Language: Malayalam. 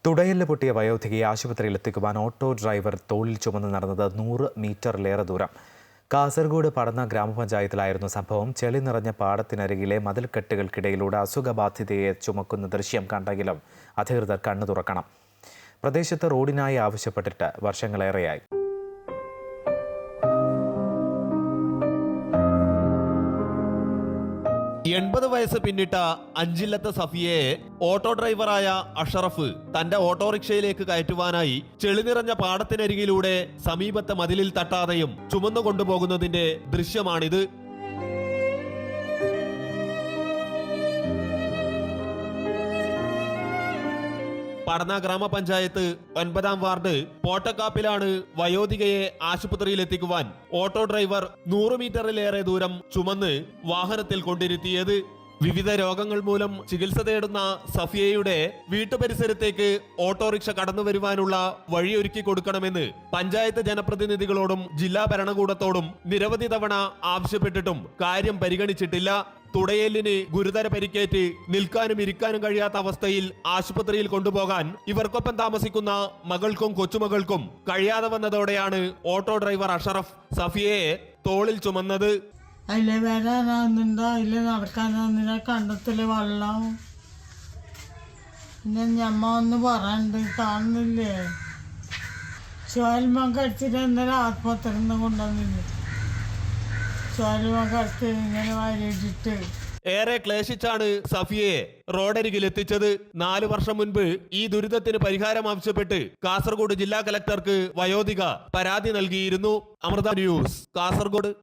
തുടയെല്ല് പൊട്ടിയ വയോധികയെ ആശുപത്രിയിൽ എത്തിക്കുവാൻ ഓട്ടോ ഡ്രൈവർ തോളിൽ ചുമന്ന് നടന്നത് 100 മീറ്ററിലേറെ ദൂരം. കാസർഗോഡ് പടന്ന ഗ്രാമപഞ്ചായത്തിലായിരുന്നു സംഭവം. ചെളി നിറഞ്ഞ പാടത്തിനരികിലെ മതിൽക്കെട്ടുകൾക്കിടയിലൂടെ അസുഖബാധിതയെ ചുമക്കുന്ന ദൃശ്യം കണ്ടെങ്കിലും അധികൃതർ കണ്ണു തുറക്കണം. പ്രദേശത്ത് റോഡിനായി ആവശ്യപ്പെട്ടിട്ട് വർഷങ്ങളേറെയായി. വയസ്സ് പിന്നിട്ട അഞ്ചില്ലത്തെ സഫിയയെ ഓട്ടോ ഡ്രൈവറായ അഷറഫ് തന്റെ ഓട്ടോറിക്ഷയിലേക്ക് കയറ്റുവാനായി ചെളി നിറഞ്ഞ പാടത്തിനരികിലൂടെ സമീപത്തെ മതിലിൽ തട്ടാതെയും ചുമന്നു കൊണ്ടുപോകുന്നതിന്റെ ദൃശ്യമാണിത്. പടന്ന ഗ്രാമപഞ്ചായത്ത് 9-ാം വാർഡ് പോട്ടക്കാപ്പിലാണ് വയോധികയെ ആശുപത്രിയിൽ എത്തിക്കുവാൻ ഓട്ടോ ഡ്രൈവർ 100 മീറ്ററിലേറെ ദൂരം ചുമന്ന് വാഹനത്തിൽ കൊണ്ടിരുത്തിയത്. വിവിധ രോഗങ്ങൾ മൂലം ചികിത്സ തേടുന്ന സഫിയയുടെ വീട്ടുപരിസരത്തേക്ക് ഓട്ടോറിക്ഷ കടന്നു വരുവാനുള്ള വഴിയൊരുക്കി കൊടുക്കണമെന്ന് പഞ്ചായത്ത് ജനപ്രതിനിധികളോടും ജില്ലാ ഭരണകൂടത്തോടും നിരവധി തവണ ആവശ്യപ്പെട്ടിട്ടും കാര്യം പരിഗണിച്ചിട്ടില്ല. തുടയെല്ലിന് ഗുരുതര പരിക്കേറ്റ് നിൽക്കാനും ഇരിക്കാനും കഴിയാത്ത അവസ്ഥയിൽ ആശുപത്രിയിൽ കൊണ്ടുപോകാൻ ഇവർക്കൊപ്പം താമസിക്കുന്ന മകൾക്കും കൊച്ചുമകൾക്കും കഴിയാതെ വന്നതോടെയാണ് ഓട്ടോ ഡ്രൈവർ അഷറഫ് സഫിയയെ തോളിൽ ചുമന്നത്. അതിലെ വരാനാകുന്നുണ്ടോ അതിൽ നടക്കാനാകുന്നില്ല, കണ്ടത്തില് വെള്ളം. പിന്നെ ഞമ്മ ഒന്ന് പറയണ്ട്, കാണുന്നില്ലേ? ചോൽമ കടിച്ചിട്ട് എന്തായാലും ആത്മഹത്യ കൊണ്ടുവന്നില്ല. ചോൽമ കടിച്ച് ഇങ്ങനെ വരിയിട്ടിട്ട് ഏറെ ക്ലേശിച്ചാണ് സഫിയയെ റോഡരികിൽ എത്തിച്ചത്. 4 വർഷം മുൻപ് ഈ ദുരിതത്തിന് പരിഹാരം ആവശ്യപ്പെട്ട് കാസർഗോഡ് ജില്ലാ കലക്ടർക്ക് വയോധിക പരാതി നൽകിയിരുന്നു. അമൃത ന്യൂസ്, കാസർഗോഡ്.